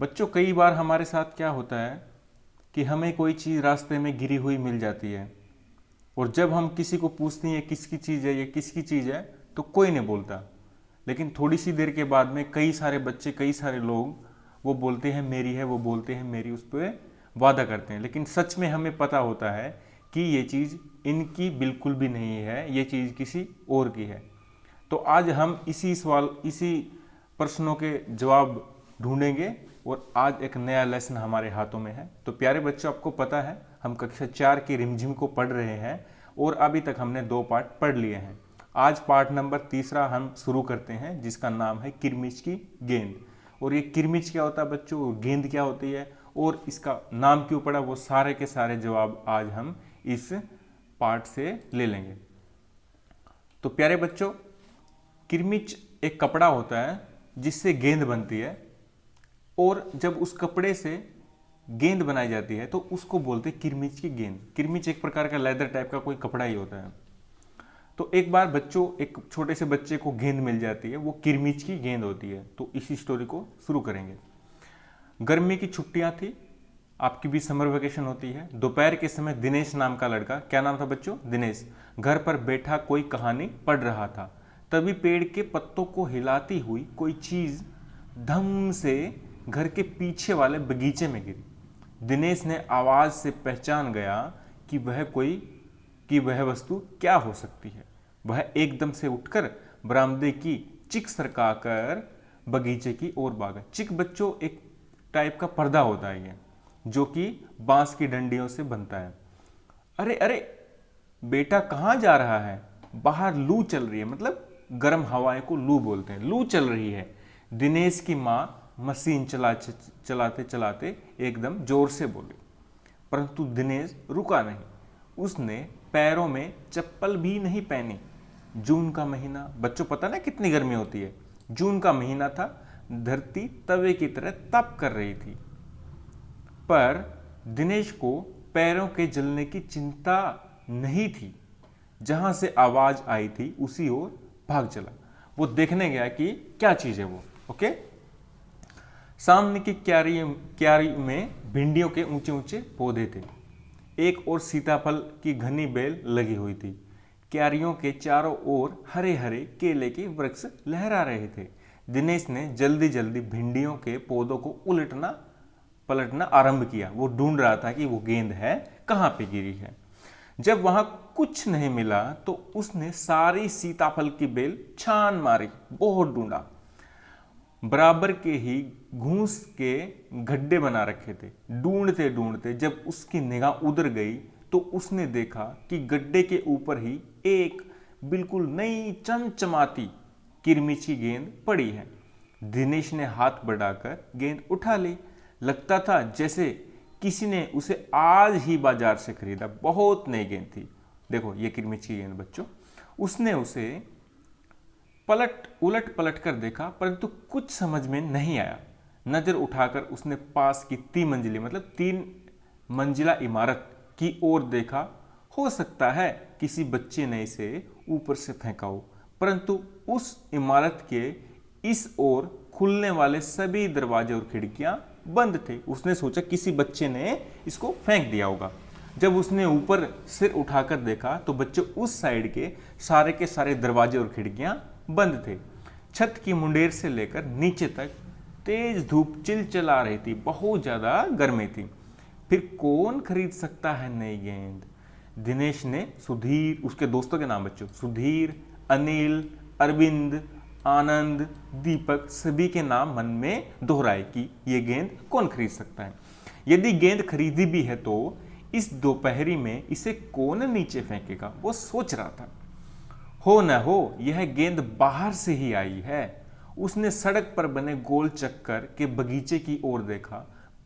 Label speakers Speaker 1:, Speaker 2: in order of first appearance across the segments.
Speaker 1: बच्चों, कई बार हमारे साथ क्या होता है कि हमें कोई चीज़ रास्ते में गिरी हुई मिल जाती है, और जब हम किसी को पूछते हैं ये किसकी चीज़ है, ये किसकी चीज़ है, तो कोई नहीं बोलता। लेकिन थोड़ी सी देर के बाद में कई सारे बच्चे, कई सारे लोग वो बोलते हैं मेरी है, वो बोलते हैं मेरी, उस पर वादा करते हैं। लेकिन सच में हमें पता होता है कि ये चीज़ इनकी बिल्कुल भी नहीं है, ये चीज़ किसी और की है। तो आज हम इसी सवाल, इसी प्रश्नों के जवाब ढूंढेंगे, और आज एक नया लेसन हमारे हाथों में है। तो प्यारे बच्चों, आपको पता है हम कक्षा 4 की रिमझिम को पढ़ रहे हैं, और अभी तक हमने 2 पार्ट पढ़ लिए हैं। आज पार्ट नंबर 3 हम शुरू करते हैं, जिसका नाम है किरमिच की गेंद। और ये किरमिच क्या होता है बच्चों, और गेंद क्या होती है, और इसका नाम क्यों पड़ा, वो सारे के सारे जवाब आज हम इस पार्ट से ले लेंगे। तो प्यारे बच्चों, किरमिच एक कपड़ा होता है जिससे गेंद बनती है, और जब उस कपड़े से गेंद बनाई जाती है तो उसको बोलते हैं किरमिच की गेंद। किरमिच एक प्रकार का लेदर टाइप का कोई कपड़ा ही होता है। तो एक बार बच्चों, एक छोटे से बच्चे को गेंद मिल जाती है, वो किरमिच की गेंद होती है। तो इसी स्टोरी को शुरू करेंगे। गर्मी की छुट्टियां थी, आपकी भी समर वेकेशन होती है। दोपहर के समय दिनेश नाम का लड़का, क्या नाम था बच्चों, दिनेश, घर पर बैठा कोई कहानी पढ़ रहा था। तभी पेड़ के पत्तों को हिलाती हुई कोई चीज धम से घर के पीछे वाले बगीचे में गिरी। दिनेश ने आवाज से पहचान गया कि वह वस्तु क्या हो सकती है। वह एकदम से उठकर बरामदे की चिक सरकाकर बगीचे की ओर भागा। चिक बच्चों एक टाइप का पर्दा होता है ये, जो कि बांस की डंडियों से बनता है। अरे अरे बेटा, कहाँ जा रहा है, बाहर लू चल रही है। मतलब गर्म हवाएं को लू बोलते हैं, लू चल रही है। दिनेश की माँ मशीन चलाते चलाते एकदम जोर से बोली, परंतु दिनेश रुका नहीं। उसने पैरों में चप्पल भी नहीं पहनी। जून का महीना, बच्चों पता ना कितनी गर्मी होती है। जून का महीना था, धरती तवे की तरह तप कर रही थी, पर दिनेश को पैरों के जलने की चिंता नहीं थी। जहां से आवाज आई थी उसी ओर भाग चला। वो देखने गया कि क्या चीज है वो। ओके, सामने की क्यारी में भिंडियों के ऊंचे ऊंचे पौधे थे। एक और सीताफल की घनी बेल लगी हुई थी। क्यारियों के चारों ओर हरे हरे केले के वृक्ष लहरा रहे थे। दिनेश ने जल्दी जल्दी भिंडियों के पौधों को उलटना पलटना आरंभ किया। वो ढूंढ रहा था कि वो गेंद है कहाँ पे गिरी है। जब वहां कुछ नहीं मिला तो उसने सारी सीताफल की बेल छान मारी, बहुत ढूंढा। बराबर के ही घूस के गड्ढे बना रखे थे। ढूंढते ढूंढते जब उसकी निगाह उधर गई तो उसने देखा कि गड्ढे के ऊपर ही एक बिल्कुल नई चमचमाती किरमिची गेंद पड़ी है। दिनेश ने हाथ बढ़ाकर गेंद उठा ली। लगता था जैसे किसी ने उसे आज ही बाजार से खरीदा। बहुत नई गेंद थी। देखो ये किरमिची गेंद बच्चों। उसने उसे उलट पलट कर देखा, परंतु कुछ समझ में नहीं आया। नजर उठाकर उसने पास की 3 मंजिला इमारत की ओर देखा। हो सकता है किसी बच्चे ने इसे ऊपर से फेंका हो, परंतु उस इमारत के इस ओर खुलने वाले सभी दरवाजे और खिड़कियां बंद थे। उसने सोचा किसी बच्चे ने इसको फेंक दिया होगा। जब उसने ऊपर सिर उठाकर देखा तो बच्चे उस साइड के सारे दरवाजे और खिड़कियां बंद थे। छत की मुंडेर से लेकर नीचे तक तेज धूप चिलचिला रही थी, बहुत ज्यादा गर्मी थी। फिर कौन खरीद सकता है नई गेंद। दिनेश ने सुधीर, उसके दोस्तों के नाम बच्चों, सुधीर, अनिल, अरविंद, आनंद, दीपक, सभी के नाम मन में दोहराए कि यह गेंद कौन खरीद सकता है। यदि गेंद खरीदी भी है तो इस दोपहरी में इसे कौन नीचे फेंकेगा, वो सोच रहा था। हो न हो यह गेंद बाहर से ही आई है। उसने सड़क पर बने गोल चक्कर के बगीचे की ओर देखा,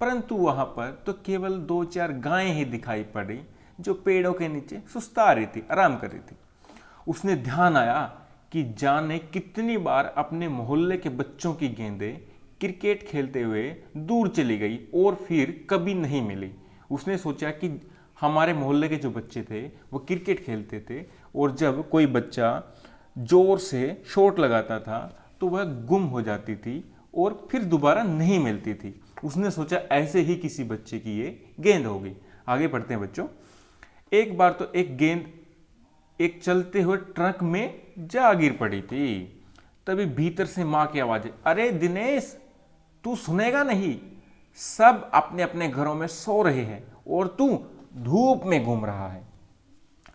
Speaker 1: परंतु वहां पर तो केवल 2-4 गायें ही दिखाई पड़ी, जो पेड़ों के नीचे सुस्ता रही थी, आराम कर रही थी। उसने ध्यान आया कि जाने कितनी बार अपने मोहल्ले के बच्चों की गेंदें क्रिकेट खेलते हुए दूर चली गई और फिर कभी नहीं मिली। उसने सोचा कि हमारे मोहल्ले के जो बच्चे थे वो क्रिकेट खेलते थे, और जब कोई बच्चा जोर से शॉट लगाता था तो वह गुम हो जाती थी और फिर दोबारा नहीं मिलती थी। उसने सोचा ऐसे ही किसी बच्चे की ये गेंद होगी। आगे बढ़ते हैं बच्चों। एक बार तो एक गेंद एक चलते हुए ट्रक में जा गिर पड़ी थी। तभी भीतर से मां की आवाज, अरे दिनेश, तू सुनेगा नहीं, सब अपने अपने घरों में सो रहे हैं और तू धूप में घूम रहा है।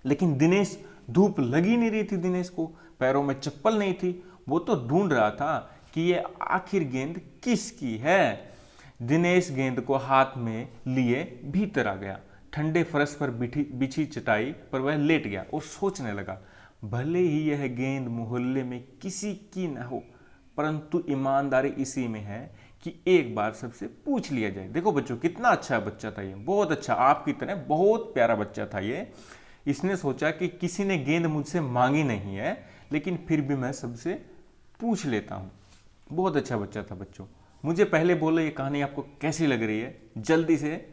Speaker 1: लेकिन दिनेश, धूप लगी नहीं रही थी दिनेश को, पैरों में चप्पल नहीं थी। वो तो ढूंढ रहा था कि ये आखिर गेंद किसकी है। दिनेश गेंद को हाथ में लिए भीतर आ गया। ठंडे फर्श पर बिछी चटाई पर वह लेट गया और सोचने लगा, भले ही यह गेंद मोहल्ले में किसी की न हो, परंतु ईमानदारी इसी में है कि एक बार सबसे पूछ लिया जाए। देखो बच्चों, कितना अच्छा बच्चा था ये, बहुत अच्छा, आपकी तरह बहुत प्यारा बच्चा था ये। इसने सोचा कि किसी ने गेंद मुझसे मांगी नहीं है, लेकिन फिर भी मैं सबसे पूछ लेता हूँ। बहुत अच्छा बच्चा था बच्चों। मुझे पहले बोलो ये कहानी आपको कैसी लग रही है। जल्दी से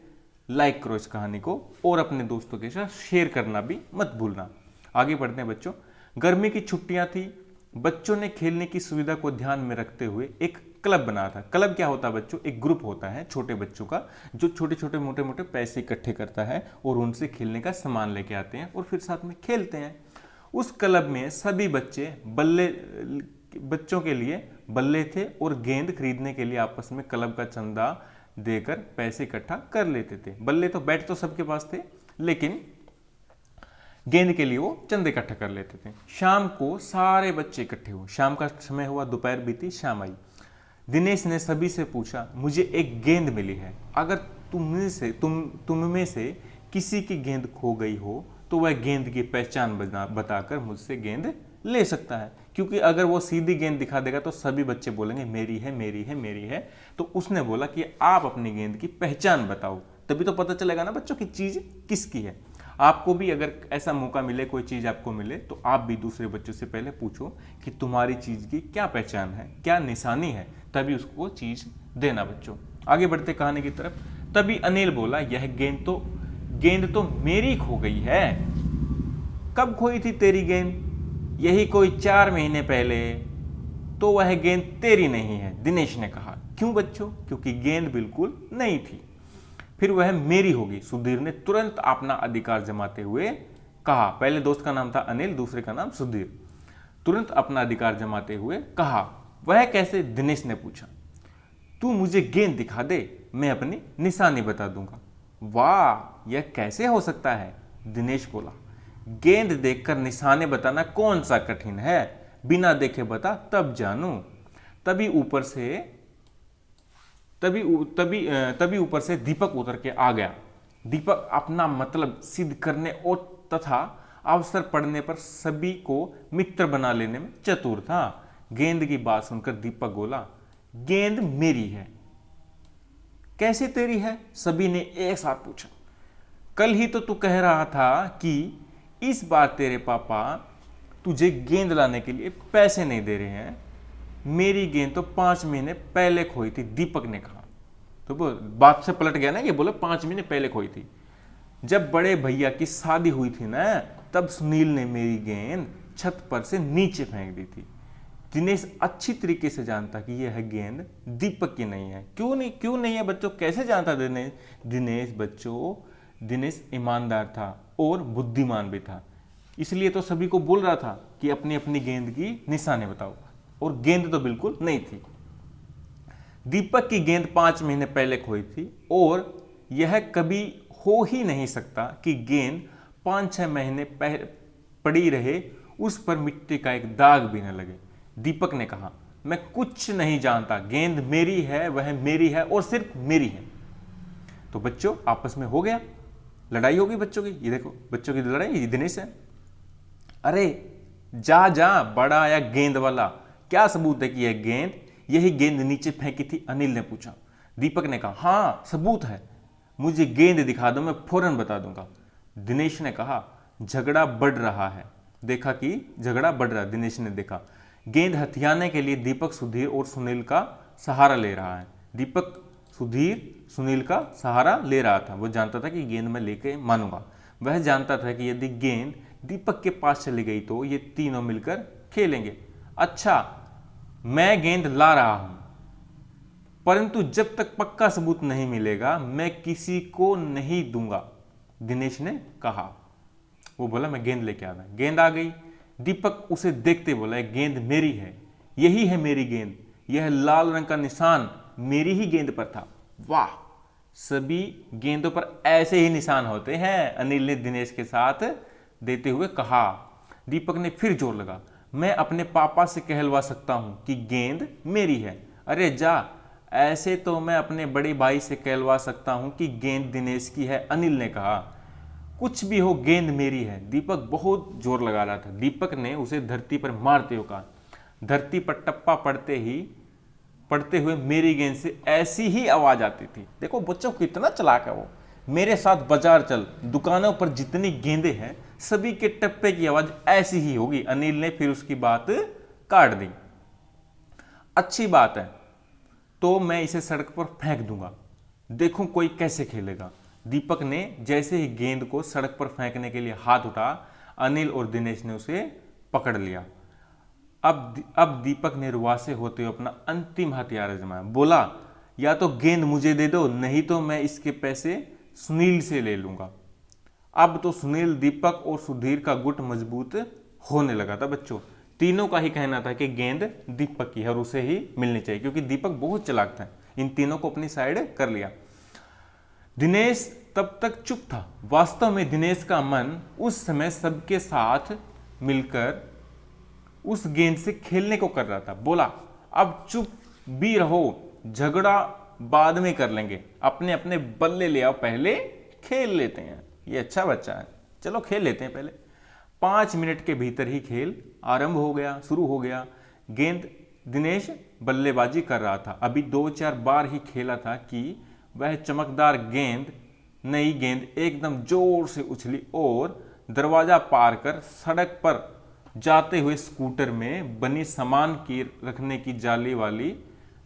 Speaker 1: लाइक करो इस कहानी को और अपने दोस्तों के साथ शेयर करना भी मत भूलना। आगे बढ़ते हैं बच्चों। गर्मी की छुट्टियां थी। बच्चों ने खेलने की सुविधा को ध्यान में रखते हुए एक क्लब बनाया था। क्लब क्या होता है बच्चों? एक ग्रुप होता है छोटे बच्चों का, जो छोटे छोटे मोटे मोटे पैसे इकट्ठे करता है और उनसे खेलने का सामान लेके आते हैं और फिर साथ में खेलते हैं। उस क्लब में सभी बच्चों के लिए बल्ले थे और गेंद खरीदने के लिए आपस में क्लब का चंदा देकर पैसे इकट्ठा कर लेते थे। बल्ले तो बैट तो सबके पास थे, लेकिन गेंद के लिए वो चंदे इकट्ठा कर लेते थे। शाम को सारे बच्चे इकट्ठे हुए। शाम का समय हुआ, दोपहर बीती, शाम आई। दिनेश ने सभी से पूछा, मुझे एक गेंद मिली है, अगर तुम में से किसी की गेंद खो गई हो तो वह गेंद की पहचान बताकर मुझसे गेंद ले सकता है। क्योंकि अगर वो सीधी गेंद दिखा देगा तो सभी बच्चे बोलेंगे मेरी है, मेरी है, मेरी है। तो उसने बोला कि आप अपनी गेंद की पहचान बताओ, तभी तो पता चलेगा ना बच्चों की चीज किसकी है। आपको भी अगर ऐसा मौका मिले, कोई चीज आपको मिले, तो आप भी दूसरे बच्चों से पहले पूछो कि तुम्हारी चीज की क्या पहचान है, क्या निशानी है, तभी उसको चीज देना बच्चों। आगे बढ़ते कहानी की तरफ। तभी अनिल बोला, यह गेंद तो मेरी खो गई है। कब खोई थी तेरी गेंद? यही कोई 4 महीने पहले। तो वह गेंद तेरी नहीं है, दिनेश ने कहा। क्यों बच्चों? क्योंकि गेंद बिल्कुल नई थी। फिर वह मेरी होगी, सुधीर ने तुरंत अपना अधिकार जमाते हुए कहा। पहले दोस्त का नाम था अनिल, दूसरे का नाम सुधीर। तुरंत अपना अधिकार जमाते हुए कहा। वह कैसे? दिनेश ने पूछा। तू मुझे गेंद दिखा दे, मैं अपनी निशानी बता दूंगा। वाह, यह कैसे हो सकता है? दिनेश बोला। गेंद देखकर निशाने बताना कौन सा कठिन है, बिना देखे बता तब जानू। तभी ऊपर से दीपक उतर के आ गया। दीपक अपना मतलब सिद्ध करने और तथा अवसर पड़ने पर सभी को मित्र बना लेने में चतुर था। गेंद की बात सुनकर दीपक बोला, गेंद मेरी है। कैसे तेरी है? सभी ने एक साथ पूछा। कल ही तो तू कह रहा था कि इस बार तेरे पापा तुझे गेंद लाने के लिए पैसे नहीं दे रहे हैं। मेरी गेंद तो 5 महीने पहले खोई थी, दीपक ने कहा। तो वो बात से पलट गया ना, ये बोला 5 महीने पहले खोई थी। जब बड़े भैया की शादी हुई थी ना, तब सुनील ने मेरी गेंद छत पर से नीचे फेंक दी थी। दिनेश अच्छी तरीके से जानता कि यह गेंद दीपक की नहीं है। क्यों नहीं है बच्चों? कैसे जानता दिनेश बच्चों, दिनेश ईमानदार था और बुद्धिमान भी था, इसलिए तो सभी को बोल रहा था कि अपनी अपनी गेंद की निशानी बताओ, और गेंद तो बिल्कुल नहीं थी। दीपक की गेंद 5 महीने पहले खोई थी और यह कभी हो ही नहीं सकता कि गेंद 5-6 महीने पड़ी रहे, उस पर मिट्टी का एक दाग भी न लगे। दीपक ने कहा, मैं कुछ नहीं जानता, गेंद मेरी है, वह मेरी है और सिर्फ मेरी है। तो बच्चों आपस में हो गया, लड़ाई हो गई बच्चों की। ये देखो बच्चों की लड़ाई, ये दिनेश है। अरे जा जा, बड़ा आया गेंद वाला, क्या सबूत है कि यह गेंद, यही गेंद नीचे फेंकी थी? अनिल ने पूछा। दीपक ने कहा, हाँ सबूत है, मुझे गेंद दिखा दो, मैं फौरन बता दूंगा। दिनेश ने कहा, झगड़ा बढ़ रहा है। देखा कि झगड़ा बढ़ रहा है, दिनेश ने देखा। गेंद हथियाने के लिए दीपक सुधीर और सुनील का सहारा ले रहा है। दीपक सुनील का सहारा ले रहा था। वो जानता था कि गेंद मैं लेके मानूंगा। वह जानता था कि यदि गेंद दीपक के पास चली गई तो ये तीनों मिलकर खेलेंगे। अच्छा, मैं गेंद ला रहा हूं, परंतु जब तक पक्का सबूत नहीं मिलेगा मैं किसी को नहीं दूंगा, दिनेश ने कहा। वो बोला मैं गेंद लेके आता। गेंद आ गई। दीपक उसे देखते बोला गेंद मेरी है, यही है मेरी गेंद, यह लाल रंग का निशान मेरी ही गेंद पर था। वाह, सभी गेंदों पर ऐसे ही निशान होते हैं, अनिल ने दिनेश के साथ देते हुए कहा। दीपक ने फिर जोर लगा, मैं अपने पापा से कहलवा सकता हूं कि गेंद मेरी है। अरे जा, ऐसे तो मैं अपने बड़े भाई से कहलवा सकता हूं कि गेंद दिनेश की है, अनिल ने कहा। कुछ भी हो गेंद मेरी है, दीपक बहुत जोर लगा रहा था। दीपक ने उसे धरती पर मारते हुए कहा। धरती पर टप्पा पड़ते हुए मेरी गेंद से ऐसी ही आवाज आती थी। देखो बच्चों कितना चालाक है वो। मेरे साथ बाजार चल, दुकानों पर जितनी गेंदें हैं सभी के टप्पे की आवाज ऐसी ही होगी। अनिल ने फिर उसकी बात काट दी। अच्छी बात है, तो मैं इसे सड़क पर फेंक दूंगा, देखूं कोई कैसे खेलेगा। दीपक ने जैसे ही गेंद को सड़क पर फेंकने के लिए हाथ उठा, अनिल और दिनेश ने उसे पकड़ लिया। अब दीपक ने रुआसे होते हुए अपना अंतिम हथियार आजमाया। बोला, या तो गेंद मुझे दे दो, नहीं तो मैं इसके पैसे सुनील से ले लूंगा। अब तो सुनील, दीपक और सुधीर का गुट मजबूत होने लगा था बच्चों। तीनों का ही कहना था कि गेंद दीपक की है और उसे ही मिलनी चाहिए, क्योंकि दीपक बहुत चालाक था। इन तीनों को अपनी साइड कर लिया। दिनेश तब तक चुप था। वास्तव में दिनेश का मन उस समय सबके साथ मिलकर उस गेंद से खेलने को कर रहा था। बोला, अब चुप भी रहो, झगड़ा बाद में कर लेंगे, अपने अपने बल्ले ले आओ, पहले खेल लेते हैं। ये अच्छा बच्चा है, चलो खेल लेते हैं पहले। 5 मिनट के भीतर ही खेल आरंभ हो गया, शुरू हो गया। गेंद दिनेश बल्लेबाजी कर रहा था। अभी 2-4 बार ही खेला था कि वह चमकदार गेंद, नई गेंद एकदम जोर से उछली और दरवाजा पार कर सड़क पर जाते हुए स्कूटर में बनी सामान की रखने की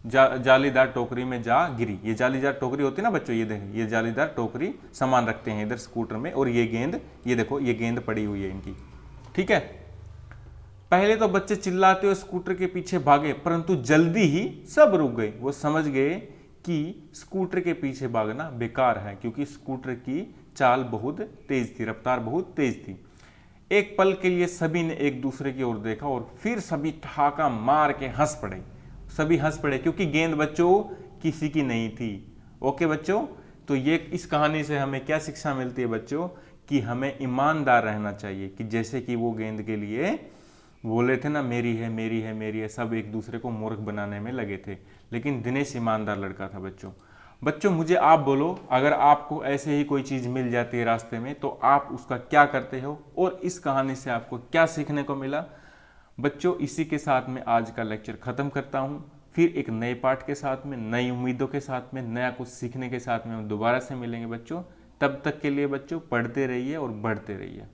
Speaker 1: जालीदार टोकरी में जा गिरी। ये जालीदार टोकरी होती है ना बच्चों, ये देखें, ये जालीदार टोकरी सामान रखते हैं इधर स्कूटर में, और ये गेंद, ये देखो ये गेंद पड़ी हुई है इनकी। ठीक है, पहले तो बच्चे चिल्लाते हुए स्कूटर के पीछे भागे, परंतु जल्दी ही सब रुक गए। वो समझ गए कि स्कूटर के पीछे भागना बेकार है, क्योंकि स्कूटर की चाल बहुत तेज थी, रफ्तार बहुत तेज थी। एक पल के लिए सभी ने एक दूसरे की ओर देखा और फिर सभी ठहाका मार के हंस पड़े। सभी हंस पड़े क्योंकि गेंद बच्चों किसी की नहीं थी। ओके बच्चों, तो ये इस कहानी से हमें क्या शिक्षा मिलती है बच्चों, कि हमें ईमानदार रहना चाहिए। कि जैसे कि वो गेंद के लिए बोले थे ना, मेरी है मेरी है मेरी है, सब एक दूसरे को मूर्ख बनाने में लगे थे, लेकिन दिनेश ईमानदार लड़का था बच्चों मुझे आप बोलो, अगर आपको ऐसे ही कोई चीज़ मिल जाती है रास्ते में तो आप उसका क्या करते हो, और इस कहानी से आपको क्या सीखने को मिला। बच्चों इसी के साथ में आज का लेक्चर ख़त्म करता हूँ। फिर एक नए पाठ के साथ में, नई उम्मीदों के साथ में, नया कुछ सीखने के साथ में हम दोबारा से मिलेंगे बच्चों। तब तक के लिए बच्चों पढ़ते रहिए और बढ़ते रहिए।